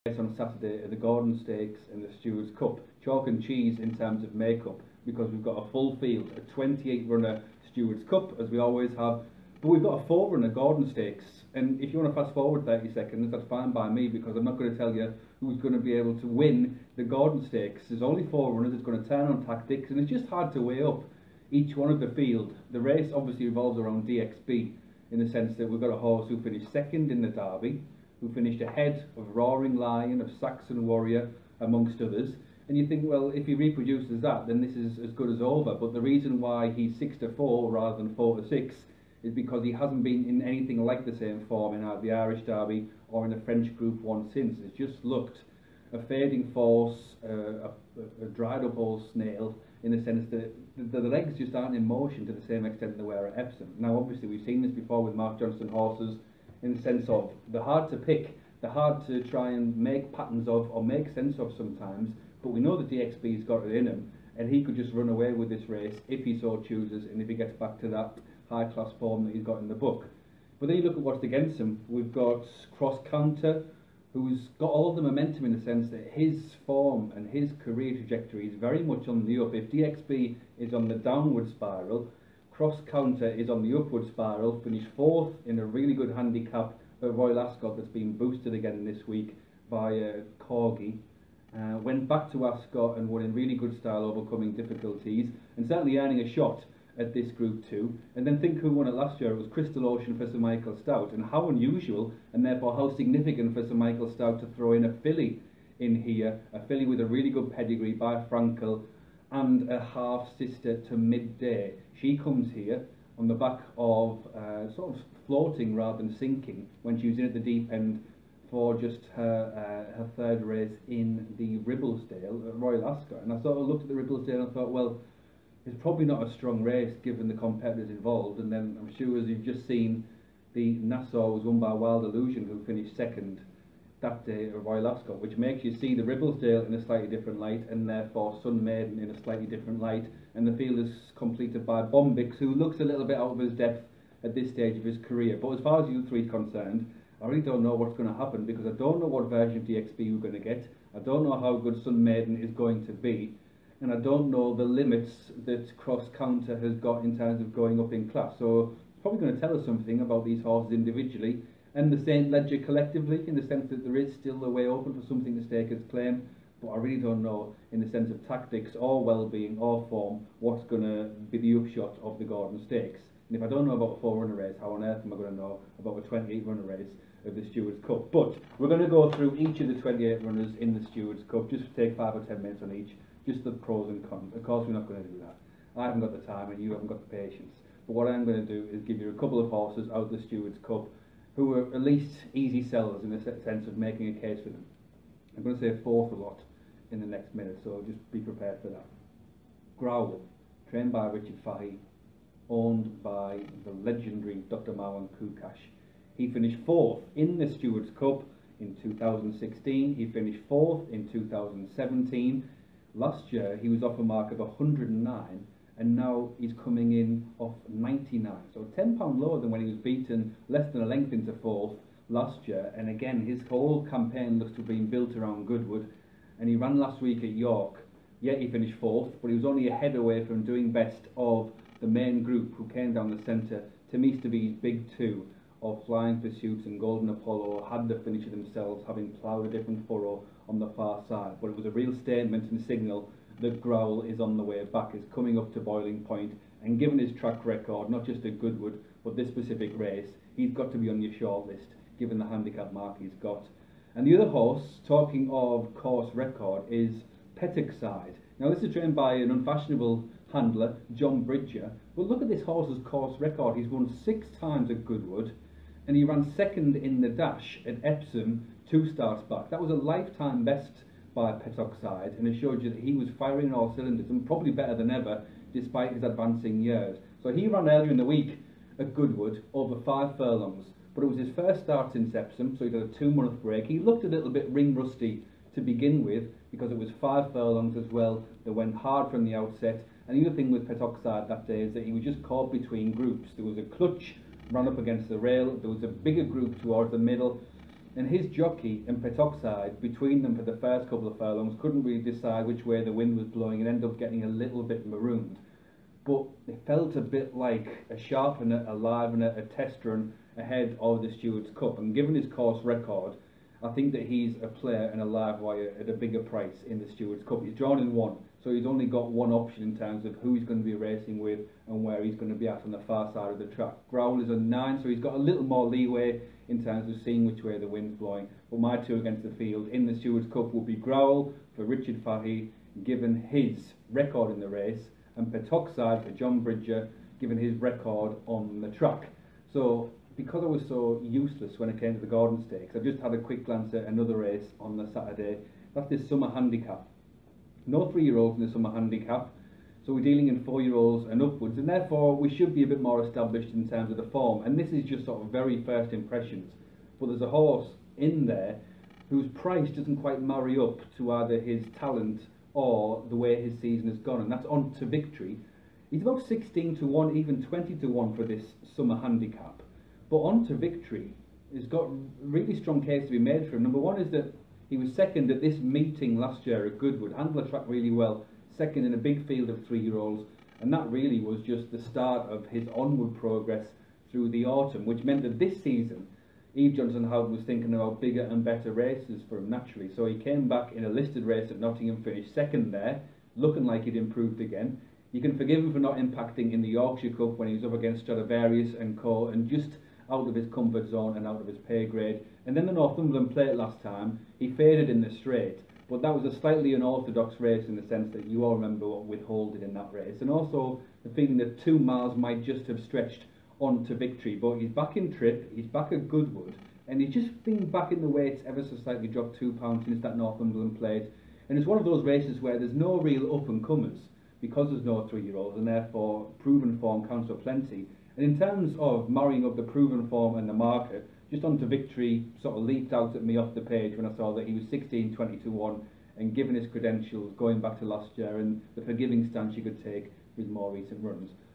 on Saturday at the Gordon Stakes and the Stewards Cup. Chalk and cheese in terms of makeup, because we've got a full field, a 28 runner Stewards Cup as we always have, but we've got a 4 runner Gordon Stakes. And if you want to fast forward 30 seconds, that's fine by me, because I'm not going to tell you who's going to be able to win the Gordon Stakes. There's only 4 runners, it's going to turn on tactics, and it's just hard to weigh up each one of the field. The race obviously revolves around DXB, in the sense that we've got a horse who finished second in the Derby, who finished ahead of Roaring Lion, of Saxon Warrior, amongst others. And you think, well, if he reproduces that, then this is as good as over. But the reason why he's 6-4 rather than 4-6 is because he hasn't been in anything like the same form in either the Irish Derby or in the French Group 1 since. It's just looked a fading force, a dried up old snail, in the sense that the legs just aren't in motion to the same extent they were at Epsom. Now obviously we've seen this before with Mark Johnston horses, in the sense of they're hard to pick, they're hard to try and make patterns of or make sense of sometimes, but we know that DXB's got it in him, and he could just run away with this race if he so chooses, and if he gets back to that high class form that he's got in the book. But then you look at what's against him. We've got Cross Counter, who's got all the momentum, in the sense that his form and his career trajectory is very much on the up. If DXB is on the downward spiral, Cross Counter is on the upward spiral. Finished 4th in a really good handicap at Royal Ascot that's been boosted again this week by Corgi. Went back to Ascot and won in really good style, overcoming difficulties and certainly earning a shot at this Group 2. And then think who won it last year. It was Crystal Ocean for Sir Michael Stout, and how unusual and therefore how significant for Sir Michael Stout to throw in a filly in here, a filly with a really good pedigree by Frankel and a half sister to Midday. She comes here on the back of sort of floating rather than sinking when she was in at the deep end for just her 3rd race in the Ribblesdale at Royal Ascot. And I sort of looked at the Ribblesdale and thought, well, it's probably not a strong race given the competitors involved. And then I'm sure, as you've just seen, the Nassau was won by Wild Illusion, who finished 2nd that day at Royal Ascot, which makes you see the Ribblesdale in a slightly different light, and therefore Sun Maiden in a slightly different light. And the field is completed by Bombix, who looks a little bit out of his depth at this stage of his career. But as far as you 3 are concerned, I really don't know what's going to happen, because I don't know what version of DXB we're going to get. I don't know how good Sun Maiden is going to be, and I don't know the limits that Cross Counter has got in terms of going up in class. So it's probably going to tell us something about these horses individually and the St Ledger collectively, in the sense that there is still a way open for something to stake its claim. But I really don't know, in the sense of tactics or well-being or form, what's going to be the upshot of the Gordon Stakes. And if I don't know about a 4-runner race, how on earth am I going to know about a 28-runner race of the Stewards Cup? But we're going to go through each of the 28 runners in the Stewards Cup, just take 5 or 10 minutes on each, just the pros and cons. Of course we're not going to do that. I haven't got the time and you haven't got the patience. But what I'm going to do is give you a couple of horses out of the Stewards Cup who are at least easy sellers in the sense of making a case for them. I'm going to say 4th a lot in the next minute, so just be prepared for that. Growl, trained by Richard Fahey, owned by the legendary Dr. Marwan Kukash. He finished 4th in the Stewards Cup in 2016. He finished 4th in 2017. Last year he was off a mark of 109, and now he's coming in off 99. So £10 lower than when he was beaten less than a length into 4th last year. And again, his whole campaign looks to have been built around Goodwood. And he ran last week at York. Yeah, he finished 4th, but he was only a head away from doing best of the main group who came down the centre. To Be's big 2 of Flying Pursuits and Golden Apollo had the finisher themselves, having ploughed a different furrow on the far side. But it was a real statement and signal that Growl is on the way back, is coming up to boiling point, and given his track record, not just at Goodwood, but this specific race, he's got to be on your shortlist, given the handicap mark he's got. And the other horse, talking of course record, is Petoxide. Now this is trained by an unfashionable handler, John Bridger, but look at this horse's course record. He's won 6 times at Goodwood, and he ran 2nd in the dash at Epsom 2 starts back. That was a lifetime best by Petoxide, and it showed you that he was firing on all cylinders, and probably better than ever despite his advancing years. So he ran earlier in the week at Goodwood over 5 furlongs, but it was his first start since Epsom, so he did a 2-month break. He looked a little bit ring rusty to begin with, because it was 5 furlongs as well that went hard from the outset. And the other thing with Petoxide that day is that he was just caught between groups. There was a clutch, ran up against the rail, there was a bigger group towards the middle, And his jockey and Petoxide, between them for the first couple of furlongs, couldn't really decide which way the wind was blowing and ended up getting a little bit marooned. But it felt a bit like a sharpener, a livener, a test run ahead of the Stewards Cup. And given his course record, I think that he's a player and a live wire at a bigger price in the Stewards Cup. He's drawn in one, so he's only got one option in terms of who he's going to be racing with and where he's going to be at on the far side of the track. Growl is on 9, so he's got a little more leeway in terms of seeing which way the wind's blowing. But my two against the field in the Stewards Cup will be Growl for Richard Fahey, given his record in the race, and Petoxide for John Bridger, given his record on the track. So because I was so useless when it came to the Gordon Stakes, I just had a quick glance at another race on the Saturday. That's this summer handicap. No 3-year-olds in the summer handicap, so we're dealing in 4-year-olds and upwards, and therefore we should be a bit more established in terms of the form. And this is just sort of very first impressions. But there's a horse in there whose price doesn't quite marry up to either his talent or the way his season has gone, and that's On to Victory. He's about 16 to 1, even 20 to 1 for this summer handicap. But On to Victory has got a really strong case to be made for him. Number one is that he was second at this meeting last year at Goodwood, handled the track really well, second in a big field of 3-year-olds, and that really was just the start of his onward progress through the autumn, which meant that this season Eve Johnson Houghton was thinking about bigger and better races for him naturally. So he came back in a listed race at Nottingham, finished second there, looking like he'd improved again. You can forgive him for not impacting in the Yorkshire Cup when he was up against Stradivarius and Co, and just out of his comfort zone and out of his pay grade. And then the Northumberland Plate last time, he faded in the straight, but that was a slightly unorthodox race in the sense that you all remember what Withhold did in that race, and also the feeling that 2 miles might just have stretched On to Victory. But he's back in trip, he's back at Goodwood, and he's just been back in the weights ever so slightly, dropped 2 pounds since that Northumberland Plate. And it's one of those races where there's no real up and comers because there's no 3-year-olds, and therefore proven form counts for plenty. And in terms of marrying up the proven form and the market, just On to Victory sort of leaped out at me off the page when I saw that he was 16, 20 to 1, and given his credentials going back to last year and the forgiving stance you could take with more recent runs.